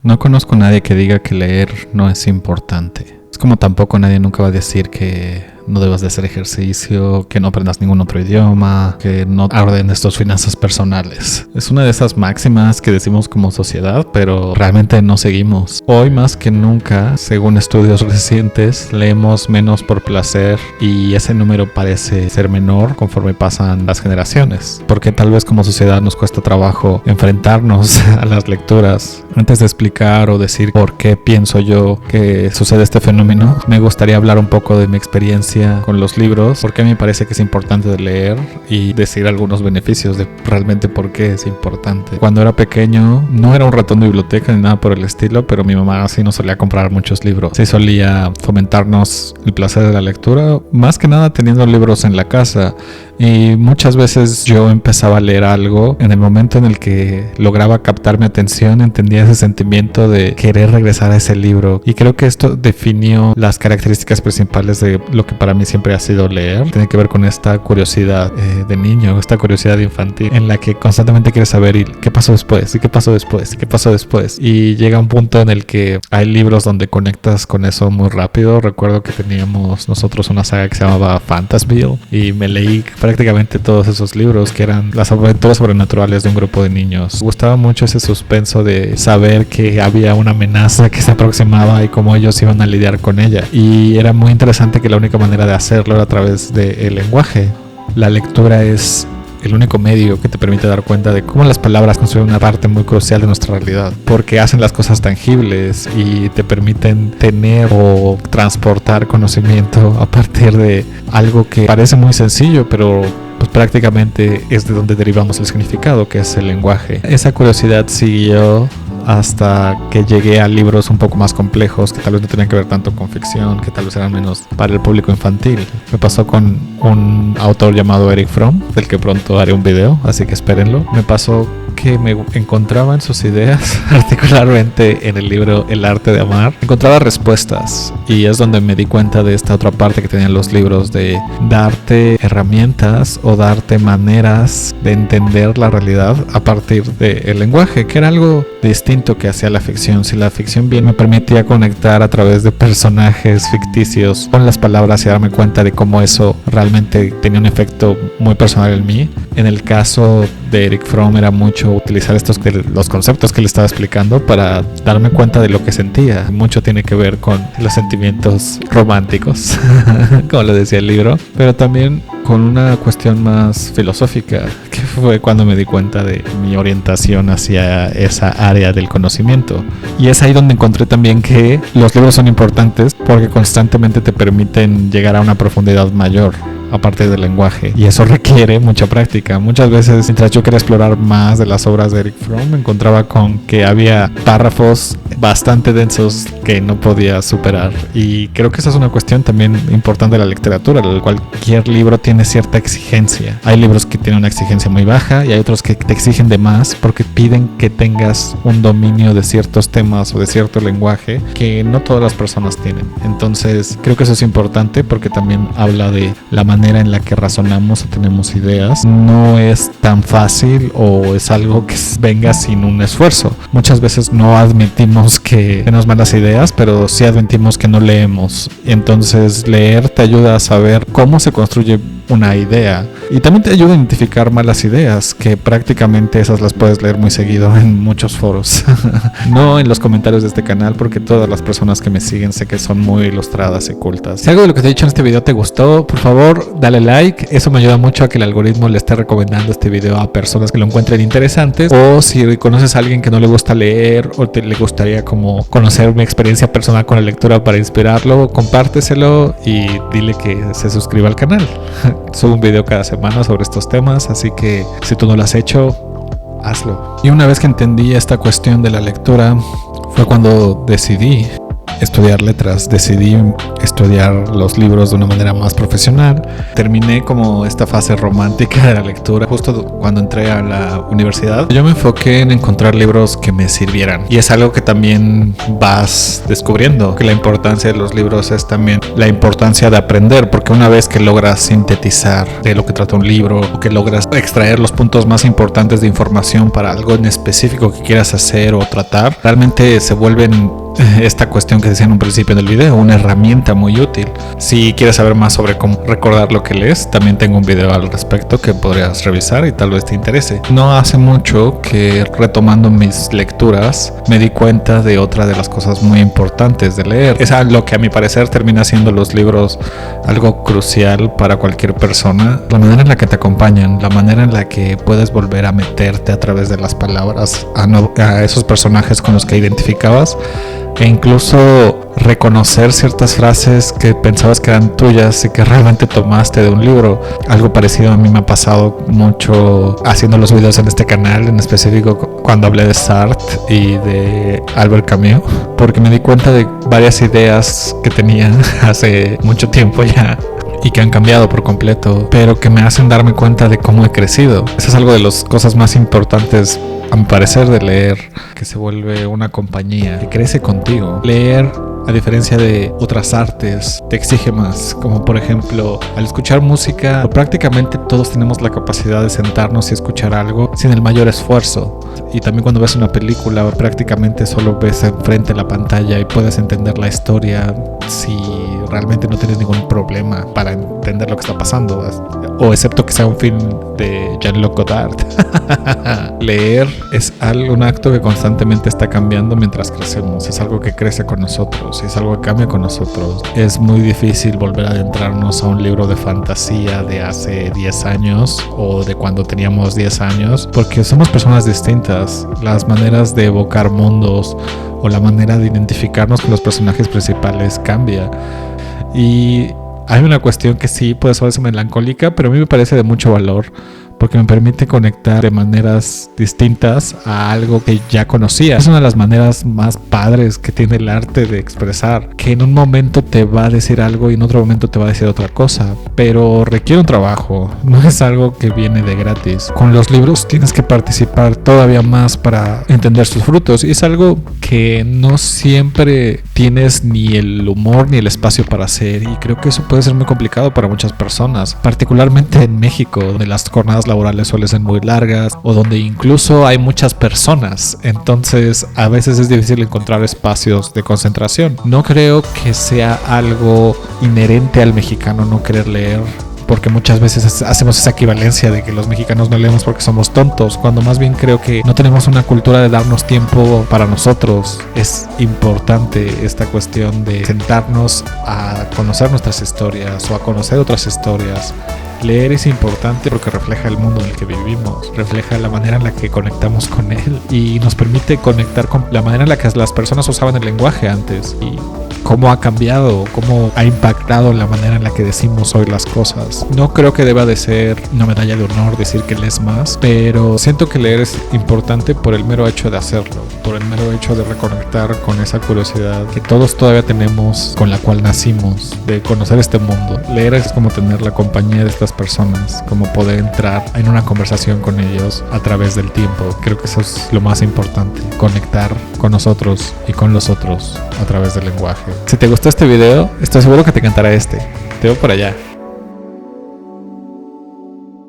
No conozco a nadie que diga que leer no es importante. Es como tampoco nadie nunca va a decir que no debas de hacer ejercicio, que no aprendas ningún otro idioma, que no ordenes tus finanzas personales. Es una de esas máximas que decimos como sociedad, pero realmente no seguimos. Hoy más que nunca, según estudios recientes, leemos menos por placer y ese número parece ser menor conforme pasan las generaciones. Porque tal vez como sociedad nos cuesta trabajo enfrentarnos a las lecturas. Antes de explicar o decir por qué pienso yo que sucede este fenómeno, me gustaría hablar un poco de mi experiencia con los libros, porque a mí me parece que es importante leer y decir algunos beneficios de realmente por qué es importante. Cuando era pequeño no era un ratón de biblioteca ni nada por el estilo, pero mi mamá sí nos solía comprar muchos libros. Sí solía fomentarnos el placer de la lectura, más que nada teniendo libros en la casa. Y muchas veces yo empezaba a leer algo, en el momento en el que lograba captar mi atención, entendía ese sentimiento de querer regresar a ese libro. Y creo que esto definió las características principales de lo que para mí siempre ha sido leer. Tiene que ver con esta curiosidad de niño, esta curiosidad infantil, en la que constantemente quieres saber ¿y qué pasó después? ¿Y qué pasó después? ¿Y qué pasó después? Y llega un punto en el que hay libros donde conectas con eso muy rápido. Recuerdo que teníamos nosotros una saga que se llamaba Fantasville y me leí prácticamente todos esos libros que eran las aventuras sobrenaturales de un grupo de niños. Me gustaba mucho ese suspenso de saber que había una amenaza que se aproximaba y cómo ellos iban a lidiar con ella. Y era muy interesante que la única manera de hacerlo era a través del lenguaje. La lectura es el único medio que te permite dar cuenta de cómo las palabras construyen una parte muy crucial de nuestra realidad, porque hacen las cosas tangibles y te permiten tener o transportar conocimiento a partir de algo que parece muy sencillo, pero pues prácticamente es de donde derivamos el significado, que es el lenguaje. Esa curiosidad siguió hasta que llegué a libros un poco más complejos, que tal vez no tenían que ver tanto con ficción, que tal vez eran menos para el público infantil. Me pasó con un autor llamado Erich Fromm, del que pronto haré un video, así que espérenlo. Me pasó que me encontraba en sus ideas, particularmente en el libro El arte de amar, encontraba respuestas, y es donde me di cuenta de esta otra parte que tenían los libros, de darte herramientas o darte maneras de entender la realidad a partir del lenguaje, que era algo distinto que hacía la ficción. Si la ficción bien me permitía conectar a través de personajes ficticios con las palabras y darme cuenta de cómo eso realmente tenía un efecto muy personal en mí, en el caso de Erich Fromm era mucho utilizar los conceptos que le estaba explicando para darme cuenta de lo que sentía. Mucho tiene que ver con los sentimientos románticos, como lo decía el libro, pero también con una cuestión más filosófica, que fue cuando me di cuenta de mi orientación hacia esa área del conocimiento. Y es ahí donde encontré también que los libros son importantes porque constantemente te permiten llegar a una profundidad mayor a partir del lenguaje, y eso requiere mucha práctica. Muchas veces, mientras yo quería explorar más de las obras de Erich Fromm, me encontraba con que había párrafos bastante densos que no podía superar, y creo que esa es una cuestión también importante de la literatura. Cualquier libro tiene cierta exigencia. Hay libros que tienen una exigencia muy baja y hay otros que te exigen de más porque piden que tengas un dominio de ciertos temas o de cierto lenguaje que no todas las personas tienen. Entonces creo que eso es importante porque también habla de la manera en la que razonamos o tenemos ideas. No es tan fácil o es algo que venga sin un esfuerzo. Muchas veces no admitimos que tenemos malas ideas, pero sí admitimos que no leemos. Entonces leer te ayuda a saber cómo se construye una idea, y también te ayuda a identificar malas ideas, que prácticamente esas las puedes leer muy seguido en muchos foros. No en los comentarios de este canal, porque todas las personas que me siguen sé que son muy ilustradas y cultas. Si algo de lo que te he dicho en este video te gustó, por favor dale like, eso me ayuda mucho a que el algoritmo le esté recomendando este video a personas que lo encuentren interesantes. O si conoces a alguien que no le gusta leer o le gustaría como conocer mi experiencia personal con la lectura para inspirarlo, compárteselo y dile que se suscriba al canal. Subo un video cada semana sobre estos temas, así que si tú no lo has hecho, hazlo. Y una vez que entendí esta cuestión de la lectura, fue cuando decidí estudiar letras, decidí estudiar los libros de una manera más profesional. Terminé como esta fase romántica de la lectura justo cuando entré a la universidad. Yo me enfoqué en encontrar libros que me sirvieran, y es algo que también vas descubriendo, que la importancia de los libros es también la importancia de aprender, porque una vez que logras sintetizar de lo que trata un libro, o que logras extraer los puntos más importantes de información para algo en específico que quieras hacer o tratar, realmente se vuelven esta cuestión que decía en un principio del video, una herramienta muy útil. Si quieres saber más sobre cómo recordar lo que lees, también tengo un video al respecto que podrías revisar y tal vez te interese. No hace mucho que, retomando mis lecturas, me di cuenta de otra de las cosas muy importantes de leer. Es lo que a mi parecer termina siendo los libros algo crucial para cualquier persona. La manera en la que te acompañan, la manera en la que puedes volver a meterte a través de las palabras a esos personajes con los que identificabas, e incluso reconocer ciertas frases que pensabas que eran tuyas y que realmente tomaste de un libro. Algo parecido a mí me ha pasado mucho haciendo los videos en este canal, en específico cuando hablé de Sartre y de Albert Camus, porque me di cuenta de varias ideas que tenía hace mucho tiempo ya y que han cambiado por completo, pero que me hacen darme cuenta de cómo he crecido. Eso es algo de las cosas más importantes, a mi parecer, de leer, que se vuelve una compañía que crece contigo. Leer, a diferencia de otras artes, te exige más, como por ejemplo al escuchar música. Prácticamente todos tenemos la capacidad de sentarnos y escuchar algo sin el mayor esfuerzo, y también cuando ves una película prácticamente solo ves enfrente la pantalla y puedes entender la historia si realmente no tienes ningún problema para entender lo que está pasando, o excepto que sea un film de Jean-Luc Godard. Leer es un acto que constantemente está cambiando mientras crecemos, es algo que crece con nosotros, es algo que cambia con nosotros. Es muy difícil volver a adentrarnos a un libro de fantasía de hace 10 años o de cuando teníamos 10 años, porque somos personas distintas. Las maneras de evocar mundos o la manera de identificarnos con los personajes principales cambia. Y hay una cuestión que sí puede ser melancólica, pero a mí me parece de mucho valor, porque me permite conectar de maneras distintas a algo que ya conocía. Es una de las maneras más padres que tiene el arte de expresar, que en un momento te va a decir algo y en otro momento te va a decir otra cosa, pero requiere un trabajo, no es algo que viene de gratis. Con los libros tienes que participar todavía más para entender sus frutos, y es algo que no siempre tienes ni el humor ni el espacio para hacer, y creo que eso puede ser muy complicado para muchas personas, particularmente en México, donde las jornadas laborales suelen ser muy largas o donde incluso hay muchas personas. Entonces a veces es difícil encontrar espacios de concentración. No creo que sea algo inherente al mexicano no querer leer, porque muchas veces hacemos esa equivalencia de que los mexicanos no leemos porque somos tontos, cuando más bien creo que no tenemos una cultura de darnos tiempo para nosotros. Es importante esta cuestión de sentarnos a conocer nuestras historias o a conocer otras historias. Leer es importante porque refleja el mundo en el que vivimos, refleja la manera en la que conectamos con él y nos permite conectar con la manera en la que las personas usaban el lenguaje antes y cómo ha cambiado, cómo ha impactado la manera en la que decimos hoy las cosas. No creo que deba de ser una medalla de honor decir que lees más, pero siento que leer es importante por el mero hecho de hacerlo, por el mero hecho de reconectar con esa curiosidad que todos todavía tenemos, con la cual nacimos, de conocer este mundo. Leer es como tener la compañía de estas personas, como poder entrar en una conversación con ellos a través del tiempo. Creo que eso es lo más importante, conectar con nosotros y con los otros a través del lenguaje. Si te gustó este video, estoy seguro que te encantará este. Te veo por allá.